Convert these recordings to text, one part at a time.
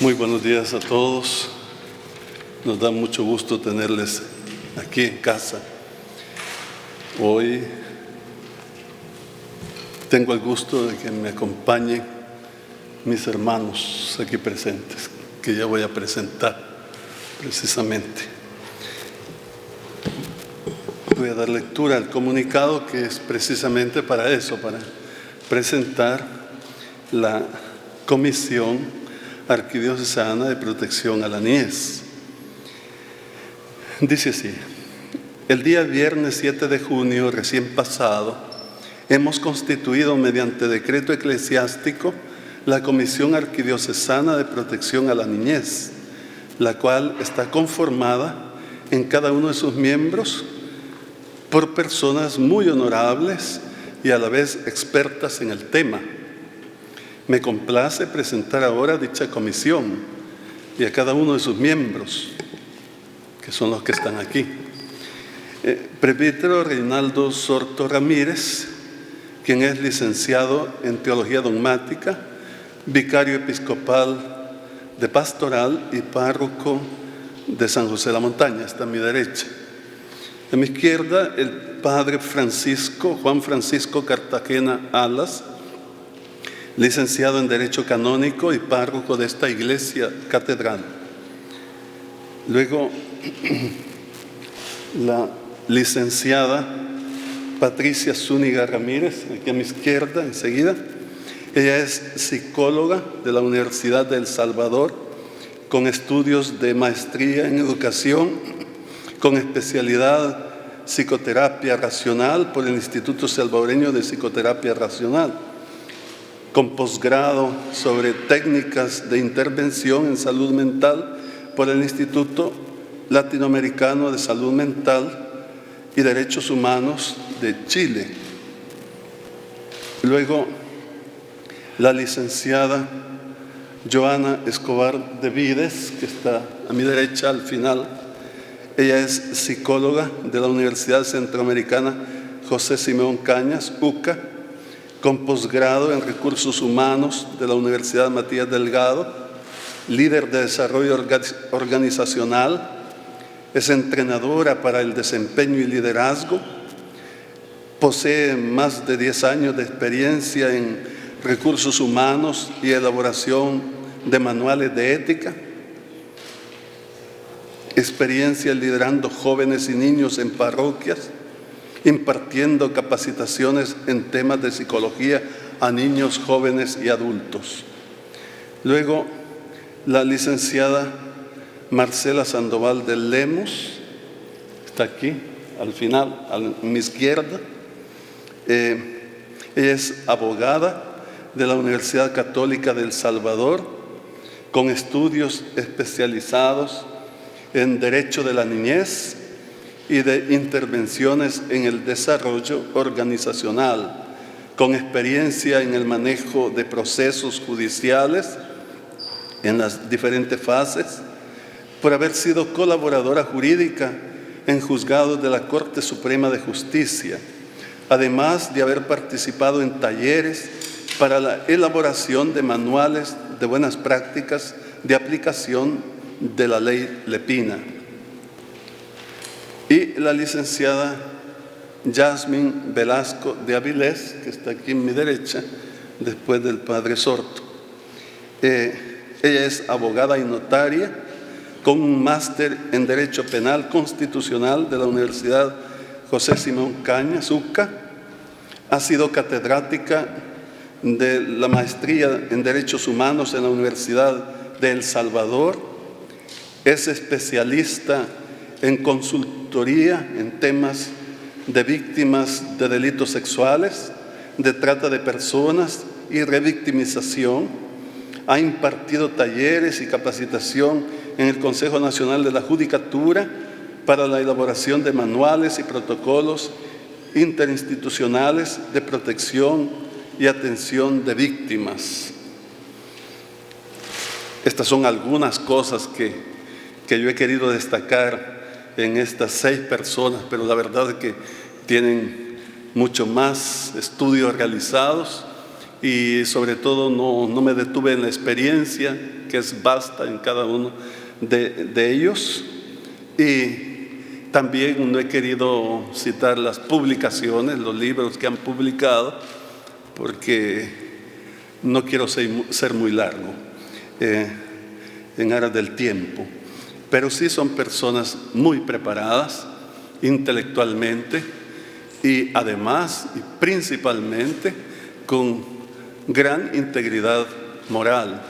Muy buenos días a todos. Nos da mucho gusto tenerles aquí en casa. Hoy tengo el gusto de que me acompañen mis hermanos aquí presentes, que ya voy a presentar precisamente. Voy a dar lectura al comunicado que es precisamente para eso, para presentar la Comisión Arquidiocesana de Protección a la Niñez. Dice así: el día viernes 7 de junio recién pasado, hemos constituido mediante decreto eclesiástico la Comisión Arquidiocesana de Protección a la Niñez, la cual está conformada en cada uno de sus miembros por personas muy honorables y a la vez expertas en el tema. Me complace presentar ahora dicha comisión y a cada uno de sus miembros, que son los que están aquí. Presbítero Reinaldo Sorto Ramírez, quien es licenciado en Teología Dogmática, vicario episcopal de Pastoral y párroco de San José de la Montaña, está a mi derecha. A mi izquierda, el padre Juan Francisco Cartagena Alas, licenciado en Derecho Canónico y párroco de esta iglesia catedral. Luego, la licenciada Patricia Zúñiga Ramírez, aquí a mi izquierda, enseguida. Ella es psicóloga de la Universidad de El Salvador, con estudios de maestría en educación, con especialidad psicoterapia racional por el Instituto Salvadoreño de Psicoterapia Racional, con posgrado sobre técnicas de intervención en salud mental por el Instituto Latinoamericano de Salud Mental y Derechos Humanos de Chile. Luego, la licenciada Joana Escobar de Vides, que está a mi derecha al final. Ella es psicóloga de la Universidad Centroamericana José Simeón Cañas, UCA, con posgrado en Recursos Humanos de la Universidad Matías Delgado, líder de desarrollo organizacional, es entrenadora para el desempeño y liderazgo, posee más de 10 años de experiencia en recursos humanos y elaboración de manuales de ética, experiencia liderando jóvenes y niños en parroquias, impartiendo capacitaciones en temas de psicología a niños, jóvenes y adultos. Luego, la licenciada Marcela Sandoval de Lemos, está aquí, al final, a mi izquierda. Ella es abogada de la Universidad Católica de El Salvador, con estudios especializados en Derecho de la Niñez y de intervenciones en el desarrollo organizacional, con experiencia en el manejo de procesos judiciales en las diferentes fases, por haber sido colaboradora jurídica en juzgados de la Corte Suprema de Justicia, además de haber participado en talleres para la elaboración de manuales de buenas prácticas de aplicación de la ley Lepina. Y la licenciada Yasmin Velasco de Avilés, que está aquí en mi derecha, después del padre Sorto. Ella es abogada y notaria, con un máster en Derecho Penal Constitucional de la Universidad José Simón Cañas, UCA. Ha sido catedrática de la maestría en Derechos Humanos en la Universidad de El Salvador. Es especialista en consultoría en temas de víctimas de delitos sexuales, de trata de personas y revictimización. Ha impartido talleres y capacitación en el Consejo Nacional de la Judicatura para la elaboración de manuales y protocolos interinstitucionales de protección y atención de víctimas. Estas son algunas cosas que yo he querido destacar en estas 6 personas, pero la verdad es que tienen mucho más estudios realizados y sobre todo no me detuve en la experiencia, que es vasta en cada uno de ellos. Y también no he querido citar las publicaciones, los libros que han publicado, porque no quiero ser muy largo en aras del tiempo. Pero sí son personas muy preparadas intelectualmente y además y principalmente con gran integridad moral.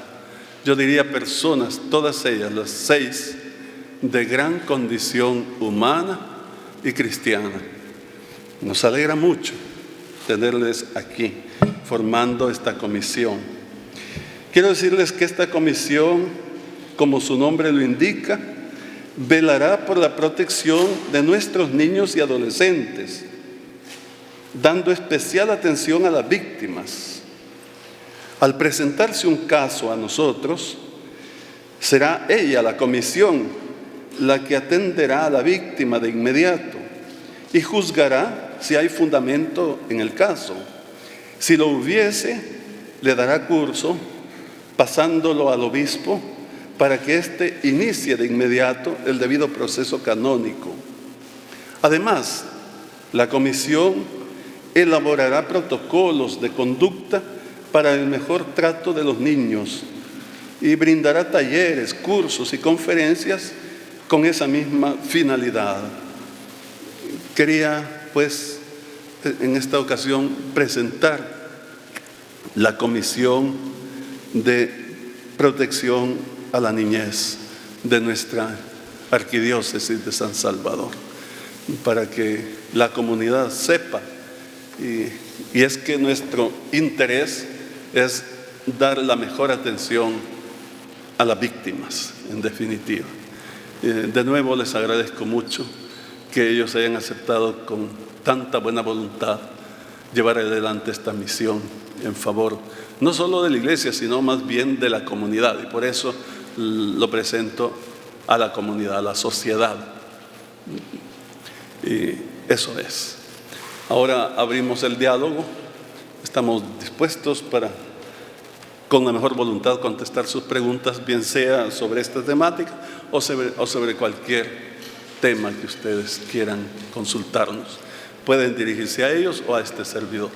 Yo diría personas, todas ellas, las 6, de gran condición humana y cristiana. Nos alegra mucho tenerles aquí formando esta comisión. Quiero decirles que esta comisión, como su nombre lo indica, velará por la protección de nuestros niños y adolescentes, dando especial atención a las víctimas. Al presentarse un caso a nosotros, será ella, la comisión, la que atenderá a la víctima de inmediato y juzgará si hay fundamento en el caso. Si lo hubiese, le dará curso, pasándolo al obispo para que éste inicie de inmediato el debido proceso canónico. Además, la comisión elaborará protocolos de conducta para el mejor trato de los niños y brindará talleres, cursos y conferencias con esa misma finalidad. Quería, pues, en esta ocasión presentar la Comisión de Protección a la Niñez de nuestra Arquidiócesis de San Salvador, para que la comunidad sepa, y es que nuestro interés es dar la mejor atención a las víctimas, en definitiva. De nuevo les agradezco mucho que ellos hayan aceptado con tanta buena voluntad llevar adelante esta misión en favor no solo de la iglesia, sino más bien de la comunidad, y por eso lo presento a la comunidad, a la sociedad. Y eso es. Ahora abrimos el diálogo. Estamos dispuestos para, con la mejor voluntad, contestar sus preguntas, bien sea sobre esta temática o sobre cualquier tema que ustedes quieran consultarnos. Pueden dirigirse a ellos o a este servidor.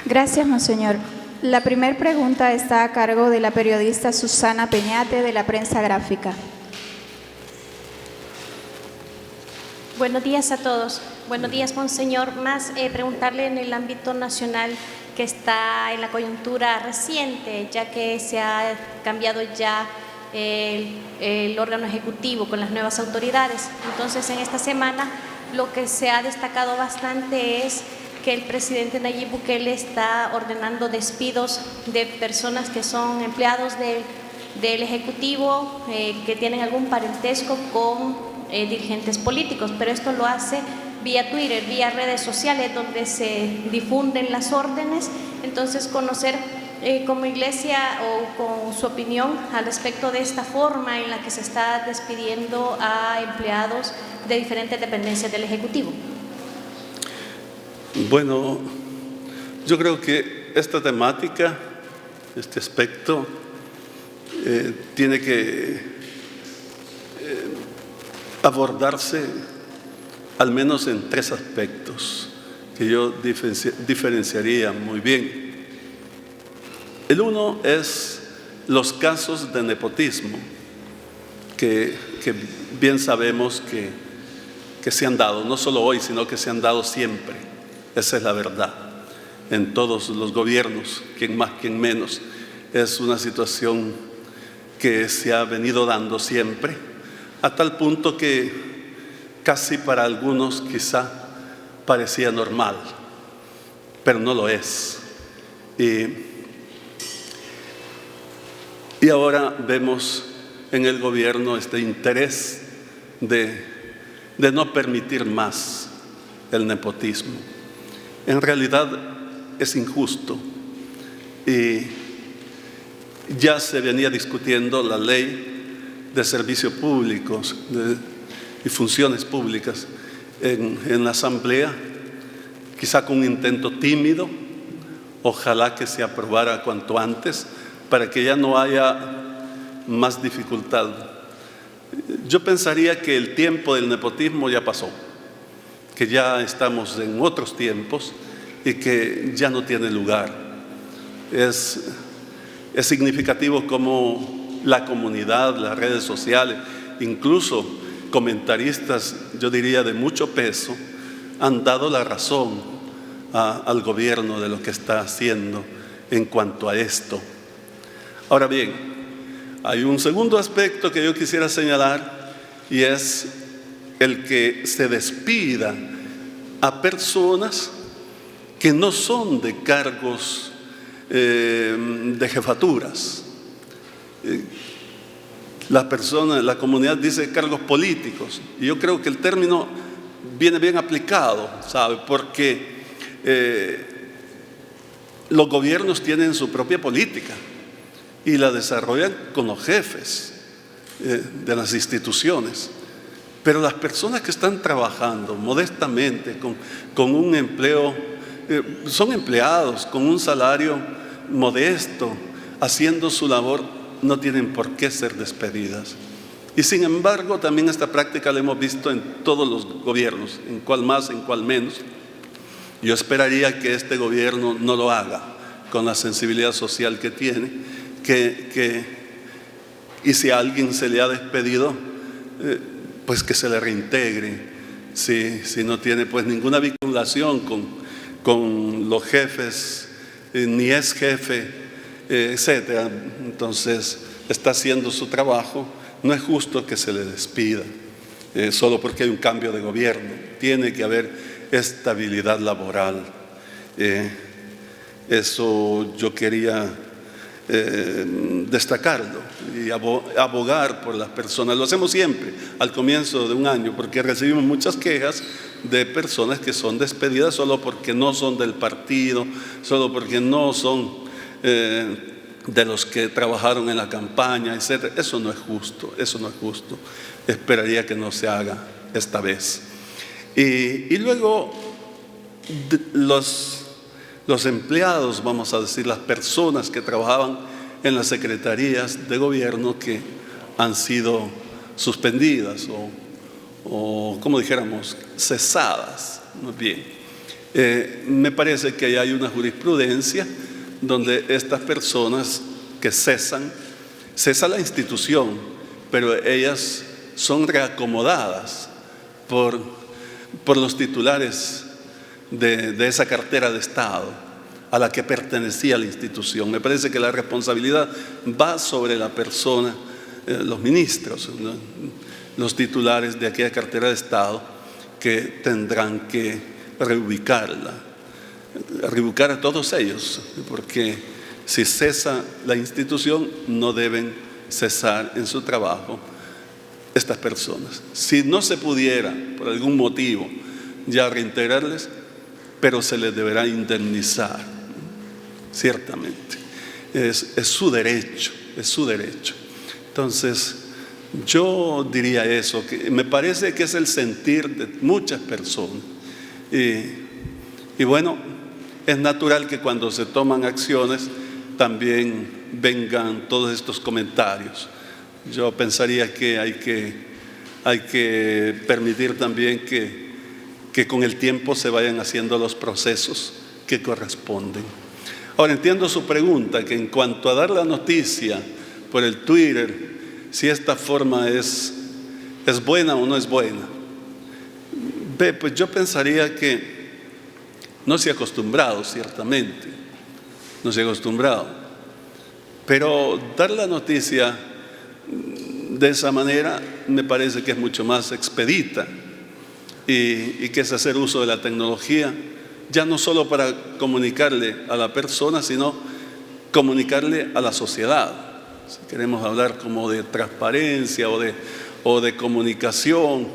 Gracias, monseñor. La primera pregunta está a cargo de la periodista Susana Peñate, de la Prensa Gráfica. Buenos días a todos. Buenos días, monseñor. Más preguntarle en el ámbito nacional, que está en la coyuntura reciente, ya que se ha cambiado ya el órgano ejecutivo con las nuevas autoridades. Entonces, en esta semana lo que se ha destacado bastante es que el presidente Nayib Bukele está ordenando despidos de personas que son empleados del Ejecutivo, que tienen algún parentesco con dirigentes políticos, pero esto lo hace vía Twitter, vía redes sociales, donde se difunden las órdenes. Entonces, conocer como iglesia o con su opinión al respecto de esta forma en la que se está despidiendo a empleados de diferentes dependencias del Ejecutivo. Bueno, yo creo que esta temática, este aspecto, tiene que abordarse al menos en 3 aspectos que yo diferenciaría muy bien. El uno es los casos de nepotismo, que bien sabemos que se han dado, no solo hoy, sino que se han dado siempre. Esa es la verdad, en todos los gobiernos, quien más, quien menos. Es una situación que se ha venido dando siempre, a tal punto que casi para algunos quizá parecía normal, pero no lo es. Y ahora vemos en el gobierno este interés de no permitir más el nepotismo. En realidad es injusto, y ya se venía discutiendo la ley de servicios públicos y funciones públicas en la Asamblea, quizá con un intento tímido Ojalá que se aprobara cuanto antes para que ya no haya más dificultad. Yo pensaría que el tiempo del nepotismo ya pasó, que ya estamos en otros tiempos y que ya no tiene lugar. Es significativo cómo la comunidad, las redes sociales, incluso comentaristas, yo diría de mucho peso, han dado la razón al gobierno de lo que está haciendo en cuanto a esto. Ahora bien, hay un segundo aspecto que yo quisiera señalar y es el que se despida a personas que no son de cargos de jefaturas. La comunidad dice cargos políticos, y yo creo que el término viene bien aplicado, ¿sabe? Porque los gobiernos tienen su propia política y la desarrollan con los jefes de las instituciones. Pero las personas que están trabajando modestamente con un empleo, son empleados con un salario modesto, haciendo su labor, no tienen por qué ser despedidas. Y sin embargo, también esta práctica la hemos visto en todos los gobiernos, en cuál más, en cuál menos. Yo esperaría que este gobierno no lo haga con la sensibilidad social que tiene, y si a alguien se le ha despedido, pues que se le reintegre, si no tiene pues ninguna vinculación con los jefes, ni es jefe, etcétera. Entonces está haciendo su trabajo, no es justo que se le despida solo porque hay un cambio de gobierno. Tiene que haber estabilidad laboral. Eso yo quería destacarlo y abogar por las personas. Lo hacemos siempre al comienzo de un año, porque recibimos muchas quejas de personas que son despedidas solo porque no son del partido, solo porque no son de los que trabajaron en la campaña, etc. Eso no es justo, eso no es justo. Esperaría que no se haga esta vez. Y luego los empleados, vamos a decir, las personas que trabajaban en las secretarías de gobierno que han sido suspendidas o como dijéramos, cesadas. Bien, me parece que hay una jurisprudencia donde estas personas que cesa la institución, pero ellas son reacomodadas por los titulares de esa cartera de Estado a la que pertenecía la institución. Me parece que la responsabilidad va sobre la persona, los ministros, ¿no? Los titulares de aquella cartera de Estado, que tendrán que reubicar a todos ellos, porque si cesa la institución, no deben cesar en su trabajo estas personas. Si no se pudiera, por algún motivo, ya reintegrarles, pero se les deberá indemnizar, ciertamente. Es su derecho, es su derecho. Entonces, yo diría eso, que me parece que es el sentir de muchas personas. Y bueno, es natural que cuando se toman acciones también vengan todos estos comentarios. Yo pensaría que hay que permitir también que con el tiempo se vayan haciendo los procesos que corresponden. Ahora entiendo su pregunta, que en cuanto a dar la noticia por el Twitter, si esta forma es buena o no es buena. Pues yo pensaría que no se ha acostumbrado, ciertamente, no se ha acostumbrado, pero dar la noticia de esa manera me parece que es mucho más expedita y que es hacer uso de la tecnología, ya no solo para comunicarle a la persona, sino comunicarle a la sociedad. Si queremos hablar como de transparencia o de comunicación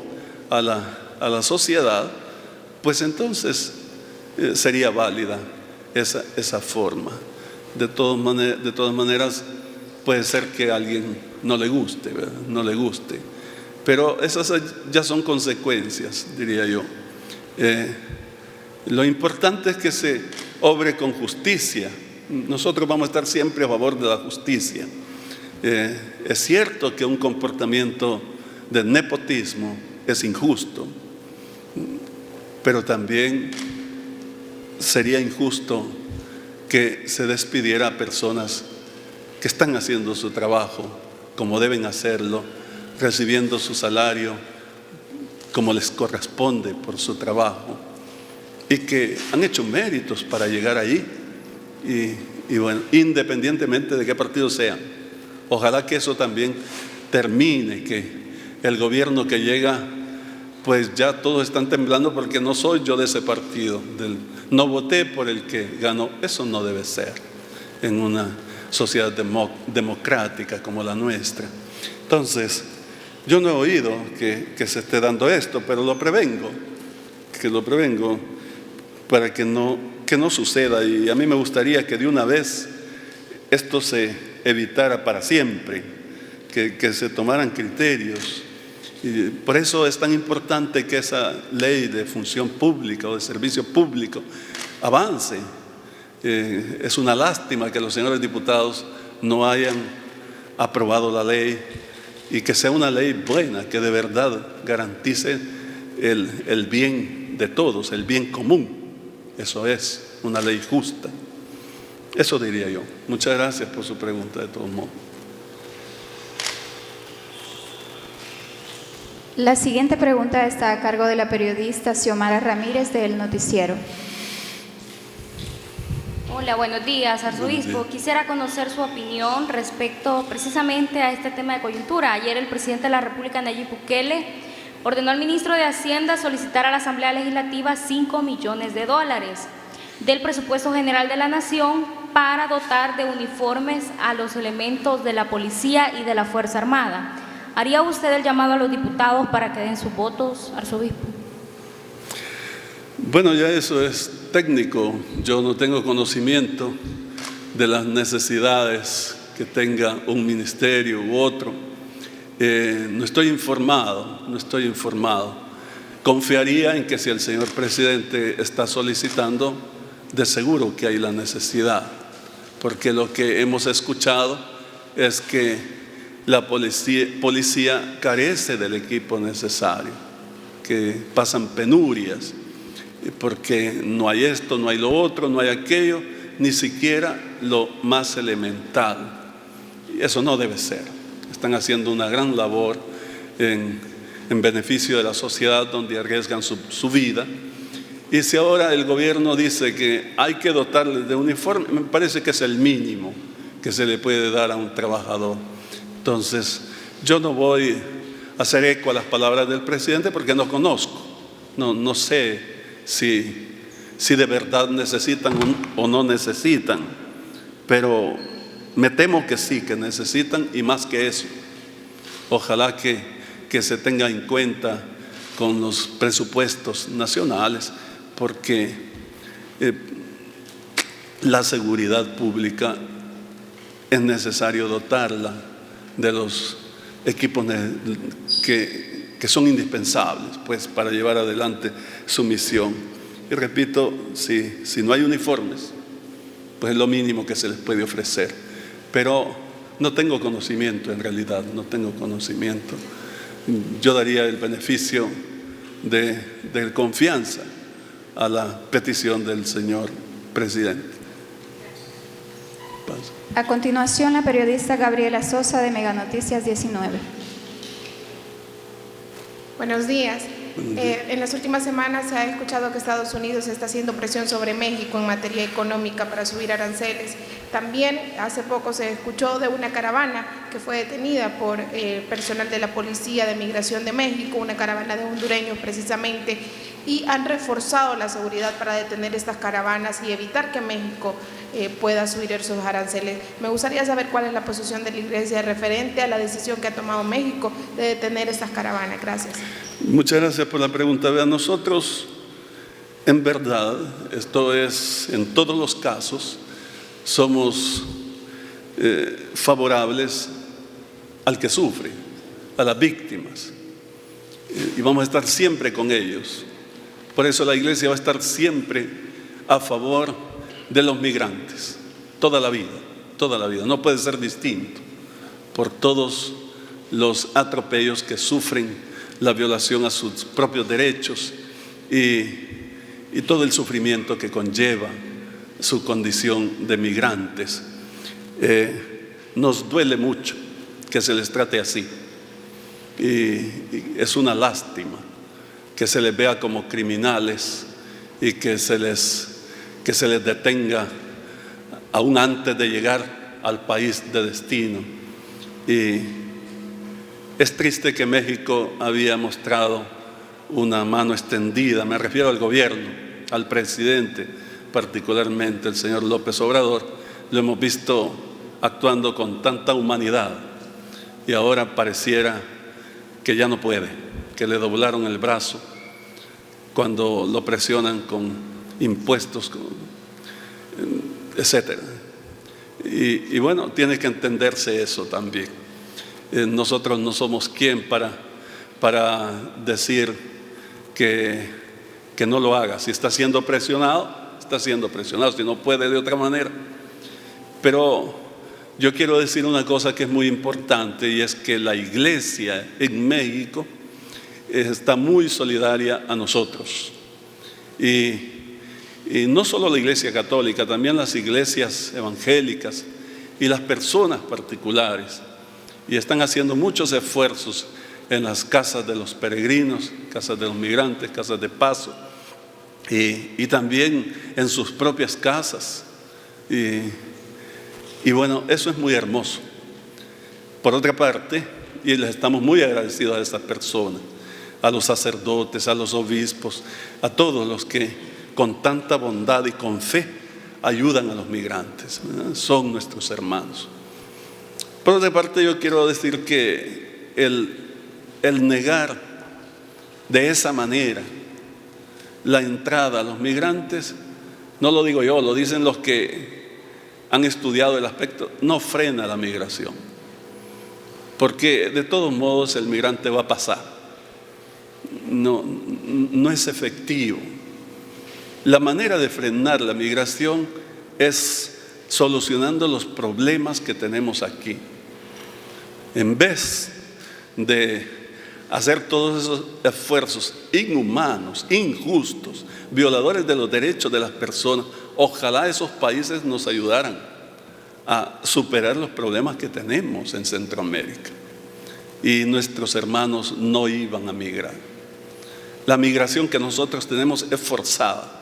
a la sociedad, pues entonces sería válida esa forma. De todas maneras, puede ser que a alguien no le guste, ¿verdad? No le guste. Pero esas ya son consecuencias, diría yo. Lo importante es que se obre con justicia. Nosotros vamos a estar siempre a favor de la justicia. Es cierto que un comportamiento de nepotismo es injusto, pero también sería injusto que se despidiera a personas que están haciendo su trabajo como deben hacerlo, recibiendo su salario como les corresponde por su trabajo, y que han hecho méritos para llegar ahí, y bueno, independientemente de qué partido sean. Ojalá que eso también termine, que el gobierno que llega, pues ya todos están temblando porque no soy yo de ese partido, no voté por el que ganó. Eso no debe ser en una sociedad democrática como la nuestra. Entonces, yo no he oído que se esté dando esto, pero lo prevengo para que no suceda. Y a mí me gustaría que de una vez esto se evitara para siempre, que se tomaran criterios. Y por eso es tan importante que esa ley de función pública o de servicio público avance. Es una lástima que los señores diputados no hayan aprobado la ley, y que sea una ley buena, que de verdad garantice el bien de todos, el bien común. Eso es una ley justa. Eso diría yo. Muchas gracias por su pregunta, de todos modos. La siguiente pregunta está a cargo de la periodista Xiomara Ramírez del Noticiero. Hola, buenos días, arzobispo. Quisiera conocer su opinión respecto precisamente a este tema de coyuntura. Ayer el presidente de la República, Nayib Bukele, ordenó al ministro de Hacienda solicitar a la Asamblea Legislativa $5 millones del presupuesto general de la Nación para dotar de uniformes a los elementos de la policía y de la Fuerza Armada. ¿Haría usted el llamado a los diputados para que den sus votos, arzobispo? Bueno, ya eso es técnico. Yo no tengo conocimiento de las necesidades que tenga un ministerio u otro. No estoy informado. Confiaría en que si el señor presidente está solicitando, de seguro que hay la necesidad, porque lo que hemos escuchado es que la policía carece del equipo necesario, que pasan penurias, porque no hay esto, no hay lo otro, no hay aquello, ni siquiera lo más elemental. Y eso no debe ser. Están haciendo una gran labor en beneficio de la sociedad, donde arriesgan su vida. Y si ahora el gobierno dice que hay que dotarles de uniforme, me parece que es el mínimo que se le puede dar a un trabajador. Entonces, yo no voy a hacer eco a las palabras del presidente porque no conozco, no sé si de verdad necesitan o no necesitan, pero me temo que sí, que necesitan, y más que eso. Ojalá que se tenga en cuenta con los presupuestos nacionales, porque la seguridad pública es necesario dotarla de los equipos que son indispensables, pues, para llevar adelante su misión. Y repito, si no hay uniformes, pues es lo mínimo que se les puede ofrecer. Pero no tengo conocimiento, en realidad, no tengo conocimiento. Yo daría el beneficio de confianza a la petición del señor presidente. Paso. A continuación, la periodista Gabriela Sosa de Mega Noticias 19. Buenos días. En las últimas semanas se ha escuchado que Estados Unidos está haciendo presión sobre México en materia económica para subir aranceles. También hace poco se escuchó de una caravana que fue detenida por personal de la Policía de Migración de México, una caravana de hondureños precisamente, y han reforzado la seguridad para detener estas caravanas y evitar que México pueda subir esos aranceles. Me gustaría saber cuál es la posición de la Iglesia referente a la decisión que ha tomado México de detener estas caravanas. Gracias. Muchas gracias por la pregunta. Vean, nosotros, en verdad, esto es en todos los casos, somos favorables al que sufre, a las víctimas, y vamos a estar siempre con ellos. Por eso la Iglesia va a estar siempre a favor de los migrantes, toda la vida, no puede ser distinto, por todos los atropellos que sufren, la violación a sus propios derechos y todo el sufrimiento que conlleva su condición de migrantes. Nos duele mucho que se les trate así y es una lástima que se les vea como criminales y que se les detenga aún antes de llegar al país de destino. Y es triste que México había mostrado una mano extendida, me refiero al gobierno, al presidente, particularmente el señor López Obrador. Lo hemos visto actuando con tanta humanidad y ahora pareciera que ya no puede, que le doblaron el brazo cuando lo presionan con impuestos, etcétera. Y bueno, tiene que entenderse eso también. Nosotros no somos quien para decir que no lo haga. Si está siendo presionado, está siendo presionado, si no puede de otra manera. Pero yo quiero decir una cosa que es muy importante, y es que la Iglesia en México está muy solidaria a nosotros. Y no solo la Iglesia católica, también las iglesias evangélicas y las personas particulares. Y están haciendo muchos esfuerzos en las casas de los peregrinos, casas de los migrantes, casas de paso, y también en sus propias casas. Y bueno, eso es muy hermoso. Por otra parte, y les estamos muy agradecidos a estas personas, a los sacerdotes, a los obispos, a todos los que con tanta bondad y con fe ayudan a los migrantes, ¿verdad? Son nuestros hermanos. Por otra parte, yo quiero decir que el negar de esa manera la entrada a los migrantes, no lo digo yo, lo dicen los que han estudiado el aspecto, no frena la migración, porque de todos modos el migrante va a pasar, no es efectivo. La manera de frenar la migración es solucionando los problemas que tenemos aquí. En vez de hacer todos esos esfuerzos inhumanos, injustos, violadores de los derechos de las personas, ojalá esos países nos ayudaran a superar los problemas que tenemos en Centroamérica. Y nuestros hermanos no iban a migrar. La migración que nosotros tenemos es forzada.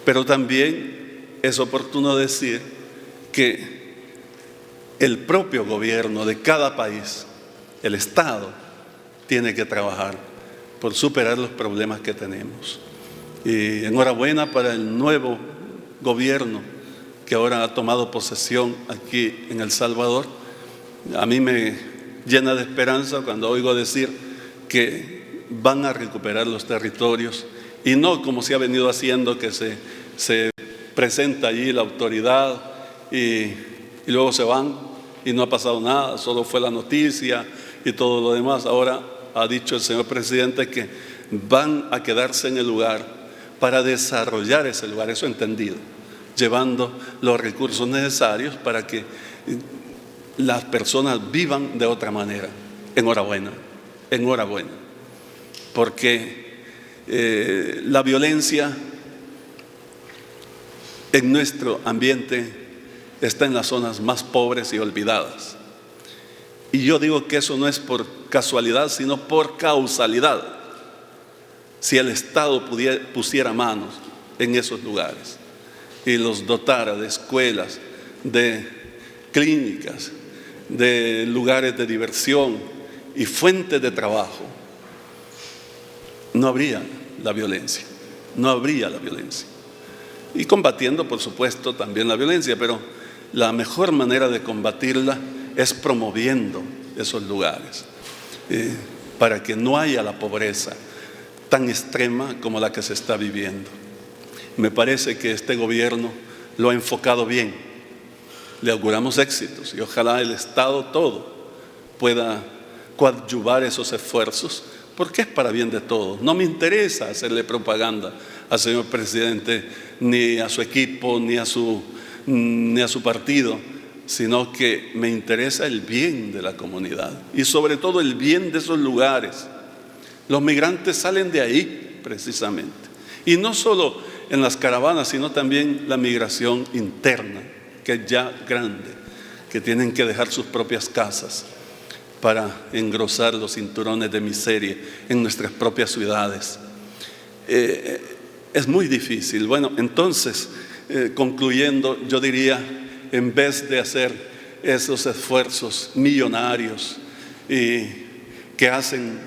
Pero también es oportuno decir que el propio gobierno de cada país, el Estado, tiene que trabajar por superar los problemas que tenemos. Y enhorabuena para el nuevo gobierno que ahora ha tomado posesión aquí en El Salvador. A mí me llena de esperanza cuando oigo decir que van a recuperar los territorios y no como se ha venido haciendo, que se presenta allí la autoridad y luego se van y no ha pasado nada, solo fue la noticia y todo lo demás. Ahora ha dicho el señor presidente que van a quedarse en el lugar para desarrollar ese lugar, eso entendido, llevando los recursos necesarios para que las personas vivan de otra manera. Enhorabuena, porque la violencia en nuestro ambiente está en las zonas más pobres y olvidadas. Y yo digo que eso no es por casualidad, sino por causalidad. Si el Estado pusiera manos en esos lugares y los dotara de escuelas, de clínicas, de lugares de diversión y fuentes de trabajo, no habría la violencia, Y combatiendo, por supuesto, también la violencia, pero la mejor manera de combatirla es promoviendo esos lugares para que no haya la pobreza tan extrema como la que se está viviendo. Me parece que este gobierno lo ha enfocado bien. Le auguramos éxitos y ojalá el Estado todo pueda coadyuvar esos esfuerzos porque es para bien de todos. No me interesa hacerle propaganda al señor presidente, ni a su equipo, ni a su partido, sino que me interesa el bien de la comunidad y sobre todo el bien de esos lugares. Los migrantes salen de ahí precisamente, y no solo en las caravanas, sino también la migración interna, que es ya grande, que tienen que dejar sus propias casas para engrosar los cinturones de miseria en nuestras propias ciudades. Es muy difícil. Bueno, entonces, concluyendo, yo diría, en vez de hacer esos esfuerzos millonarios que hacen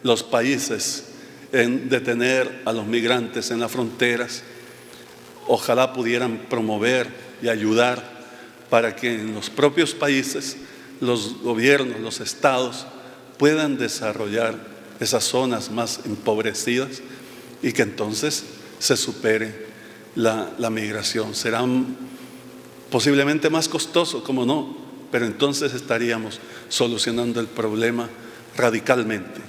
los países en detener a los migrantes en las fronteras, ojalá pudieran promover y ayudar para que en los propios países los gobiernos, los estados puedan desarrollar esas zonas más empobrecidas y que entonces se supere la migración. Será posiblemente más costoso, como no, pero entonces estaríamos solucionando el problema radicalmente.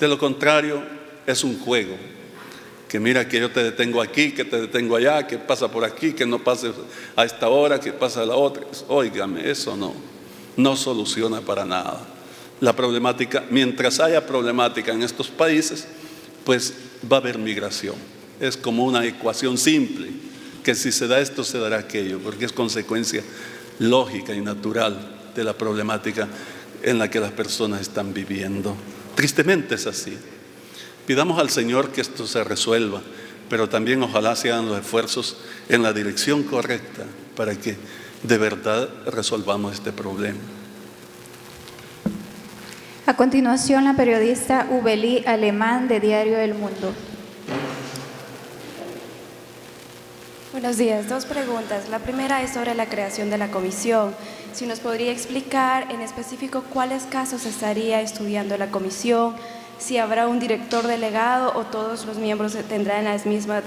De lo contrario, es un juego, que mira que yo te detengo aquí, que te detengo allá, que pasa por aquí, que no pase a esta hora, que pasa a la otra. Óigame, eso no soluciona para nada. La problemática, mientras haya problemática en estos países, pues va a haber migración. Es como una ecuación simple, que si se da esto, se dará aquello, porque es consecuencia lógica y natural de la problemática en la que las personas están viviendo. Tristemente es así. Pidamos al Señor que esto se resuelva, pero también ojalá se hagan los esfuerzos en la dirección correcta para que de verdad resolvamos este problema. A continuación, la periodista Ubelí Alemán, de Diario El Mundo. Buenos días, 2 preguntas. La primera es sobre la creación de la comisión. Si nos podría explicar en específico cuáles casos estaría estudiando la comisión, si habrá un director delegado o todos los miembros tendrán las mismas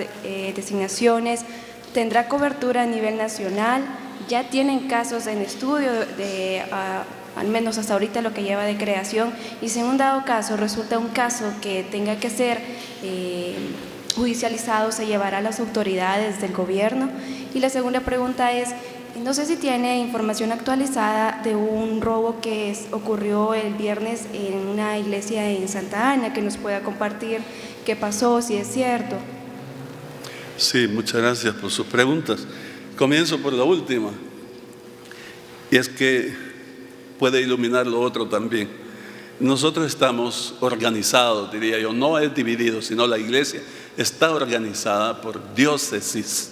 designaciones, tendrá cobertura a nivel nacional, ya tienen casos en estudio al menos hasta ahorita lo que lleva de creación, y si en un dado caso resulta un caso que tenga que ser judicializado, se llevará a las autoridades del gobierno. Y la segunda pregunta es, no sé si tiene información actualizada de un robo que ocurrió el viernes en una iglesia en Santa Ana, que nos pueda compartir qué pasó, si es cierto. Sí, muchas gracias por sus preguntas. Comienzo por la última, y es que puede iluminar lo otro también. Nosotros estamos organizados, diría yo, no es dividido, sino la iglesia está organizada por diócesis,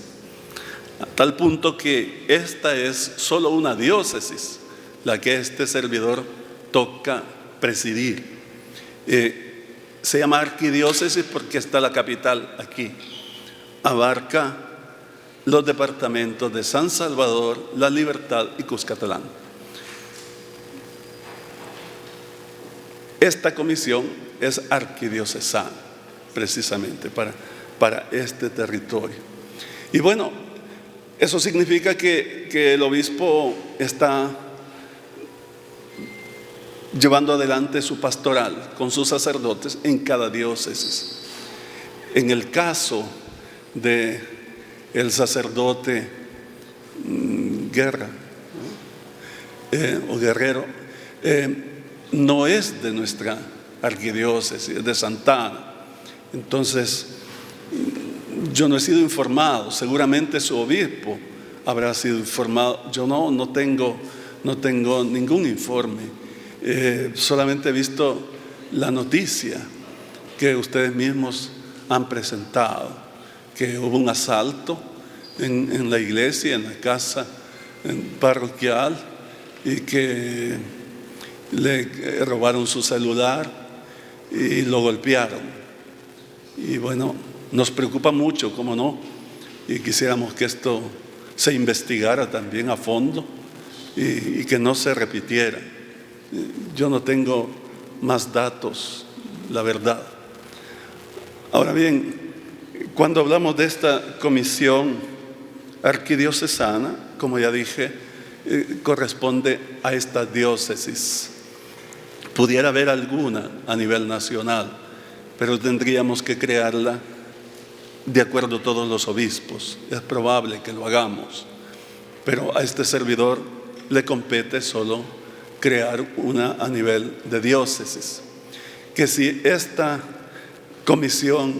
a tal punto que esta es solo una diócesis la que este servidor toca presidir. Se llama arquidiócesis porque está la capital aquí. Abarca los departamentos de San Salvador, La Libertad y Cuscatlán. Esta comisión es arquidiocesana, precisamente para este territorio. Y bueno, eso significa que el obispo está llevando adelante su pastoral con sus sacerdotes en cada diócesis. En el caso del sacerdote Guerrero, no es de nuestra arquidiócesis, es de Santa Ana. Entonces, yo no he sido informado, seguramente su obispo habrá sido informado. Yo no tengo ningún informe, solamente he visto la noticia que ustedes mismos han presentado, que hubo un asalto en la iglesia, en la casa parroquial, y que le robaron su celular y lo golpearon. Y bueno, nos preocupa mucho, cómo no, y quisiéramos que esto se investigara también a fondo y que no se repitiera. Yo no tengo más datos, la verdad. Ahora bien, cuando hablamos de esta comisión arquidiocesana, como ya dije, corresponde a esta diócesis. Pudiera haber alguna a nivel nacional, pero tendríamos que crearla de acuerdo a todos los obispos. Es probable que lo hagamos, pero a este servidor le compete solo crear una a nivel de diócesis. Que si esta comisión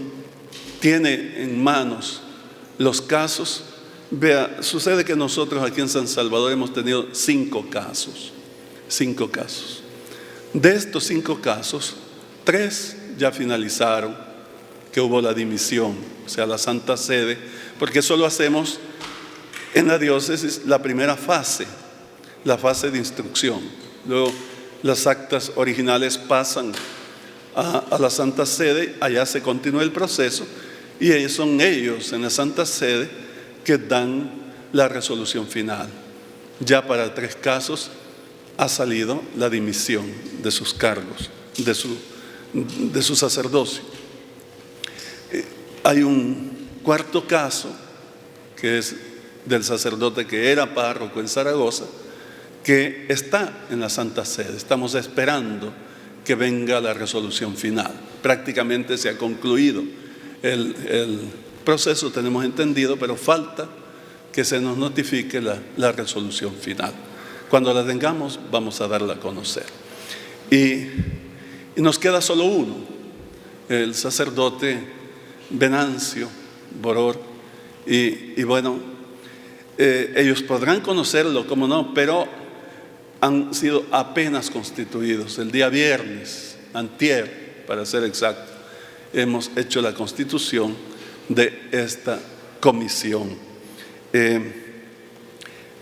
tiene en manos los casos, vea, sucede que nosotros aquí en San Salvador hemos tenido 5 casos. 5 casos. De estos 5 casos, 3 ya finalizaron, que hubo la dimisión, o sea, la Santa Sede, porque solo hacemos en la diócesis la primera fase, la fase de instrucción. Luego las actas originales pasan a la Santa Sede, allá se continúa el proceso y son ellos en la Santa Sede que dan la resolución final. Ya para 3 casos ha salido la dimisión de sus cargos, de su sacerdocio. Hay un 4º caso, que es del sacerdote que era párroco en Zaragoza, que está en la Santa Sede. Estamos esperando que venga la resolución final. Prácticamente se ha concluido el proceso, tenemos entendido, pero falta que se nos notifique la resolución final. Cuando la tengamos, vamos a darla a conocer. Y nos queda solo uno, el sacerdote Venancio Boror. Y bueno, ellos podrán conocerlo, como no, pero han sido apenas constituidos. El día viernes, antier, para ser exacto, hemos hecho la constitución de esta comisión.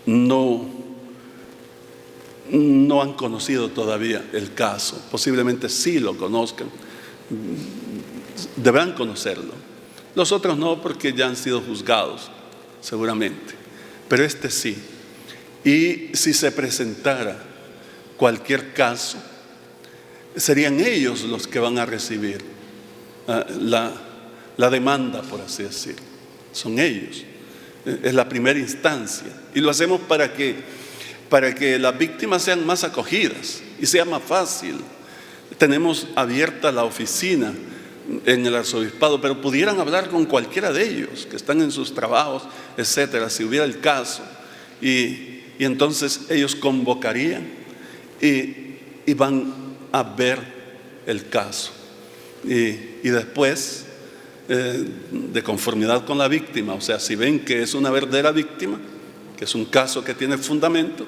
No han conocido todavía el caso, posiblemente sí lo conozcan, deberán conocerlo. Los otros no, porque ya han sido juzgados, seguramente, pero este sí. Y si se presentara cualquier caso, serían ellos los que van a recibir la demanda, por así decir. Son ellos. Es la primera instancia. Y lo hacemos para que las víctimas sean más acogidas y sea más fácil. Tenemos abierta la oficina en el arzobispado, pero pudieran hablar con cualquiera de ellos que están en sus trabajos, etcétera, si hubiera el caso. Y entonces ellos convocarían y van a ver el caso. Y después, de conformidad con la víctima, o sea, si ven que es una verdadera víctima, que es un caso que tiene fundamento,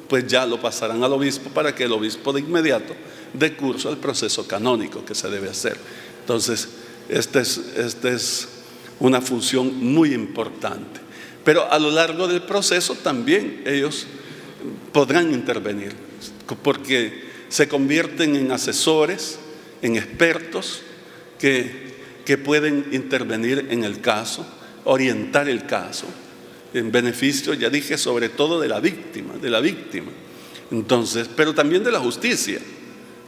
pues ya lo pasarán al obispo para que el obispo de inmediato dé curso al proceso canónico que se debe hacer. Entonces, esta es una función muy importante. Pero a lo largo del proceso también ellos podrán intervenir, porque se convierten en asesores, en expertos que pueden intervenir en el caso, orientar el caso, en beneficio, ya dije, sobre todo de la víctima. Entonces, pero también de la justicia.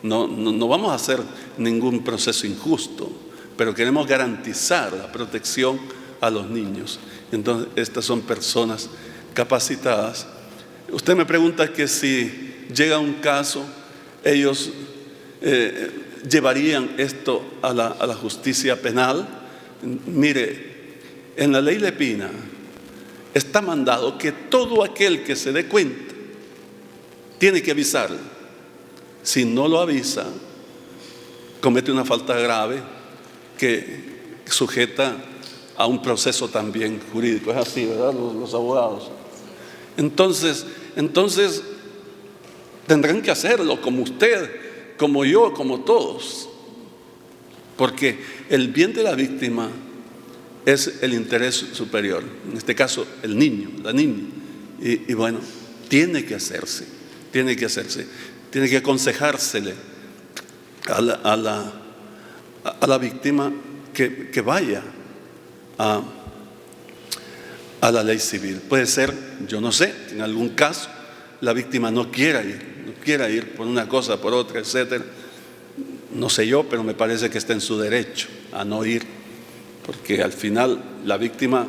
No vamos a hacer ningún proceso injusto, pero queremos garantizar la protección a los niños. Entonces, estas son personas capacitadas. Usted me pregunta que si llega un caso, ellos llevarían esto a la justicia penal. Mire, en la ley Lepina está mandado que todo aquel que se dé cuenta tiene que avisarle. Si no lo avisa, comete una falta grave que sujeta a un proceso también jurídico. Es así, ¿verdad? Los abogados. Entonces tendrán que hacerlo, como usted, como yo, como todos, porque el bien de la víctima es el interés superior, en este caso el niño, la niña, y bueno, tiene que hacerse, tiene que aconsejársele a la víctima que vaya a la ley civil. Puede ser, yo no sé, en algún caso la víctima no quiera ir por una cosa, por otra, etcétera. No sé yo, pero me parece que está en su derecho a no ir, porque al final la víctima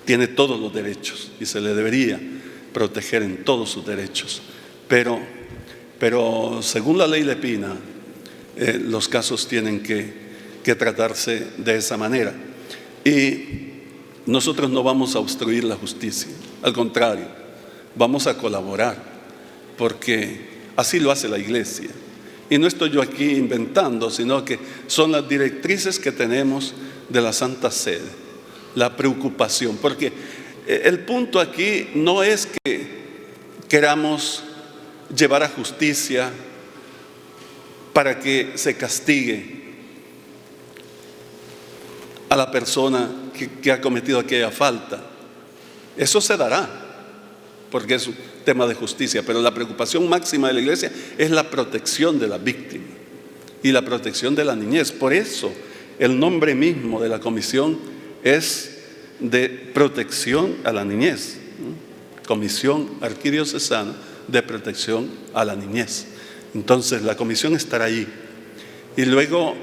tiene todos los derechos y se le debería proteger en todos sus derechos. Pero Pero según la ley Lepina, los casos tienen que tratarse de esa manera. Y nosotros no vamos a obstruir la justicia, al contrario, vamos a colaborar, porque así lo hace la Iglesia. Y no estoy yo aquí inventando, sino que son las directrices que tenemos de la Santa Sede, la preocupación, porque el punto aquí no es que queramos llevar a justicia para que se castigue a la persona que ha cometido aquella falta. Eso se dará, porque es un tema de justicia, pero la preocupación máxima de la Iglesia es la protección de la víctima y la protección de la niñez. Por eso el nombre mismo de la comisión es de protección a la niñez, Comisión Arquidiocesana de Protección a la Niñez. Entonces la comisión estará allí y luego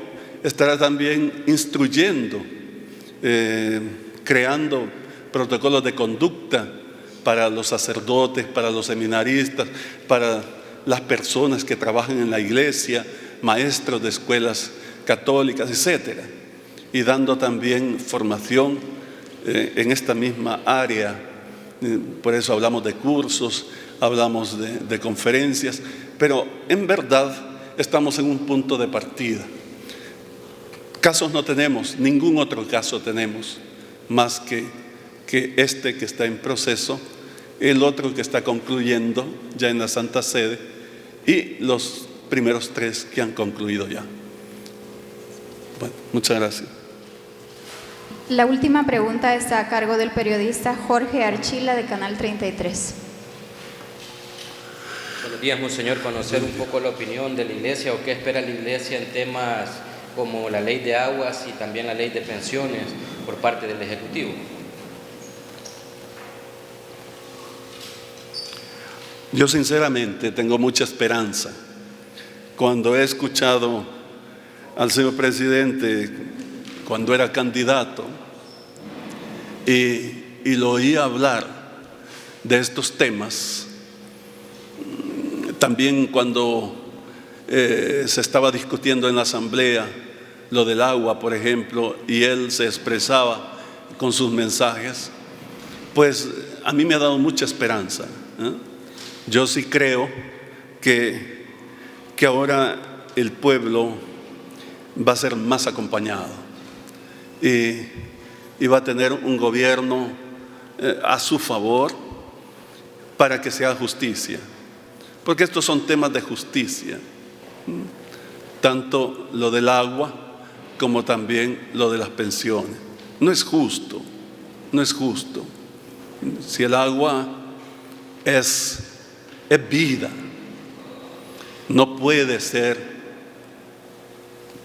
estará también instruyendo, creando protocolos de conducta para los sacerdotes, para los seminaristas, para las personas que trabajan en la iglesia, maestros de escuelas católicas, etcétera, y dando también formación en esta misma área. Por eso hablamos de cursos, hablamos de conferencias, pero en verdad estamos en un punto de partida. Casos no tenemos, ningún otro caso tenemos, más que este que está en proceso, el otro que está concluyendo ya en la Santa Sede y los primeros 3 que han concluido ya. Bueno, muchas gracias. La última pregunta está a cargo del periodista Jorge Archila de Canal 33. Buenos días, Monseñor. Conocer un poco la opinión de la Iglesia o qué espera la Iglesia en temas como la ley de aguas y también la ley de pensiones por parte del Ejecutivo. Yo sinceramente tengo mucha esperanza. Cuando he escuchado al señor presidente, cuando era candidato, y lo oía hablar de estos temas, también cuando se estaba discutiendo en la asamblea lo del agua, por ejemplo, y él se expresaba con sus mensajes, pues a mí me ha dado mucha esperanza, ¿eh? Yo sí creo que ahora el pueblo va a ser más acompañado y va a tener un gobierno a su favor para que se haga justicia, porque estos son temas de justicia, tanto lo del agua como también lo de las pensiones. No es justo, no es justo. Si el agua es vida, no puede ser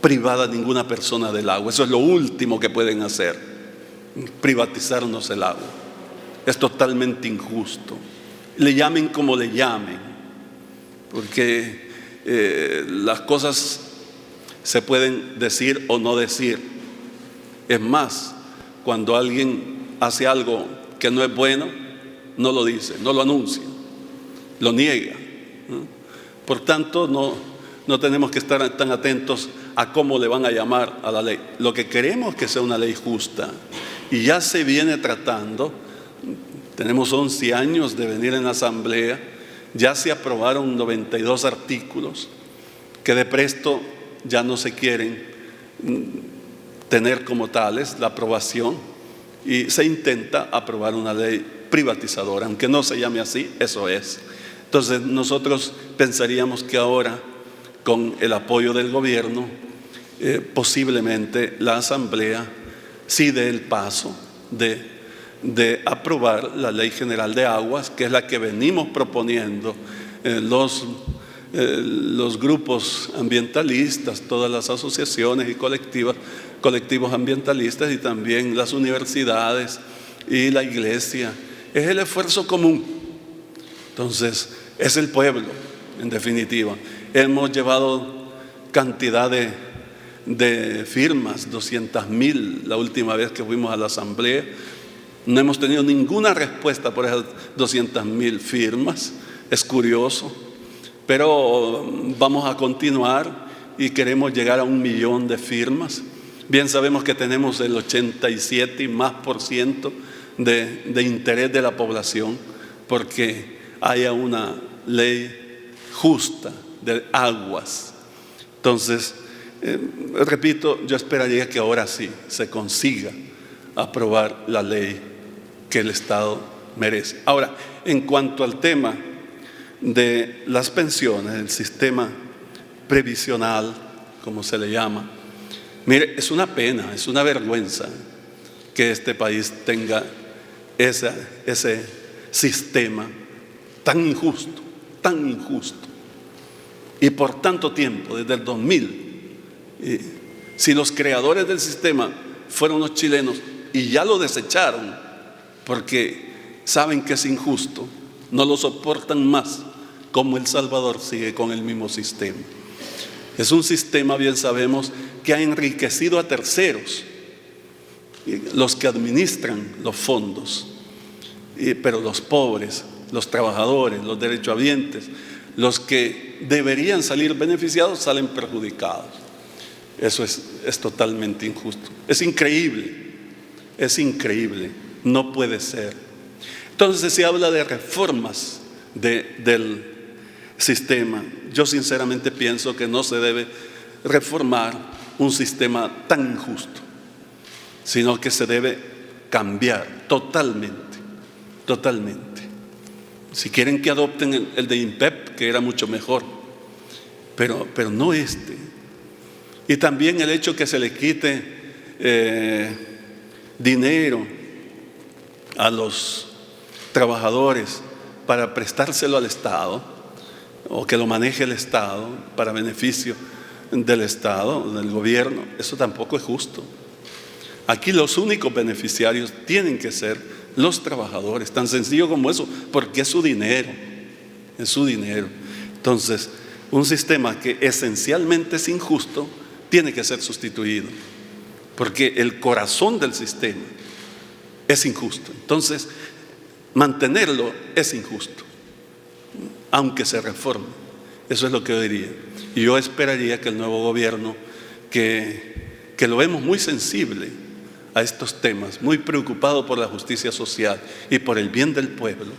privada ninguna persona del agua. Eso es lo último que pueden hacer, privatizarnos el agua. Es totalmente injusto. Le llamen como le llamen, porque las cosas se pueden decir o no decir. Es más, cuando alguien hace algo que no es bueno, no lo dice, no lo anuncia, lo niega. Por tanto, no tenemos que estar tan atentos a cómo le van a llamar a la ley. Lo que queremos es que sea una ley justa, y ya se viene tratando. Tenemos 11 años de venir en la asamblea, ya se aprobaron 92 artículos que de presto ya no se quieren tener como tales la aprobación, y se intenta aprobar una ley privatizadora, aunque no se llame así, eso es. Entonces nosotros pensaríamos que ahora, con el apoyo del gobierno, posiblemente la asamblea sí dé el paso de aprobar la Ley General de Aguas, que es la que venimos proponiendo los grupos ambientalistas, todas las asociaciones y colectivos ambientalistas, y también las universidades y la iglesia. Es el esfuerzo común. Entonces, es el pueblo, en definitiva. Hemos llevado cantidad de firmas, 200,000 la última vez que fuimos a la asamblea. No hemos tenido ninguna respuesta por esas 200,000 firmas. Es curioso, pero vamos a continuar y queremos llegar a 1 millón de firmas. Bien sabemos que tenemos el 87% y más de interés de la población porque haya una ley justa de aguas. Entonces, repito, yo esperaría que ahora sí se consiga aprobar la ley que el Estado merece. Ahora, en cuanto al tema de las pensiones, el sistema previsional, como se le llama, mire, es una pena, es una vergüenza que este país tenga ese sistema tan injusto, y por tanto tiempo, desde el 2000. Si los creadores del sistema fueron los chilenos y ya lo desecharon porque saben que es injusto, no lo soportan más, como El Salvador sigue con el mismo sistema. Es un sistema, bien sabemos, que ha enriquecido a terceros, los que administran los fondos, pero los pobres, los trabajadores, los derechohabientes, los que deberían salir beneficiados salen perjudicados. Eso es totalmente injusto. Es increíble, no puede ser. Entonces se habla de reformas del sistema. Yo sinceramente pienso que no se debe reformar un sistema tan injusto, sino que se debe cambiar totalmente. Si quieren que adopten el de INPEP, que era mucho mejor, pero no este. Y también el hecho que se le quite dinero a los trabajadores para prestárselo al Estado, o que lo maneje el Estado para beneficio del Estado, del gobierno, eso tampoco es justo. Aquí los únicos beneficiarios tienen que ser los trabajadores, tan sencillo como eso, porque es su dinero. Entonces, un sistema que esencialmente es injusto tiene que ser sustituido, porque el corazón del sistema es injusto. Entonces, mantenerlo es injusto, aunque se reforme. Eso es lo que yo diría. Y yo esperaría que el nuevo gobierno, que lo vemos muy sensible a estos temas, muy preocupado por la justicia social y por el bien del pueblo,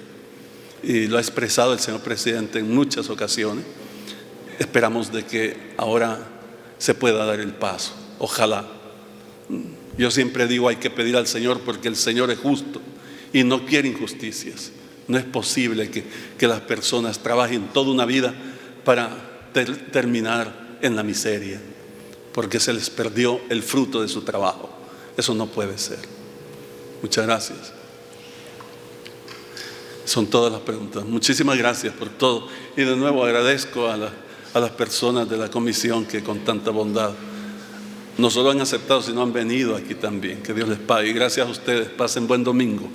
y lo ha expresado el señor presidente en muchas ocasiones, esperamos de que ahora se pueda dar el paso. Ojalá. Yo siempre digo, hay que pedir al Señor porque el Señor es justo y no quiere injusticias. No es posible que las personas trabajen toda una vida para terminar en la miseria, porque se les perdió el fruto de su trabajo. Eso no puede ser. Muchas gracias. Son todas las preguntas. Muchísimas gracias por todo. Y de nuevo agradezco a las personas de la comisión que con tanta bondad no solo han aceptado, sino han venido aquí también. Que Dios les pague. Y gracias a ustedes. Pasen buen domingo.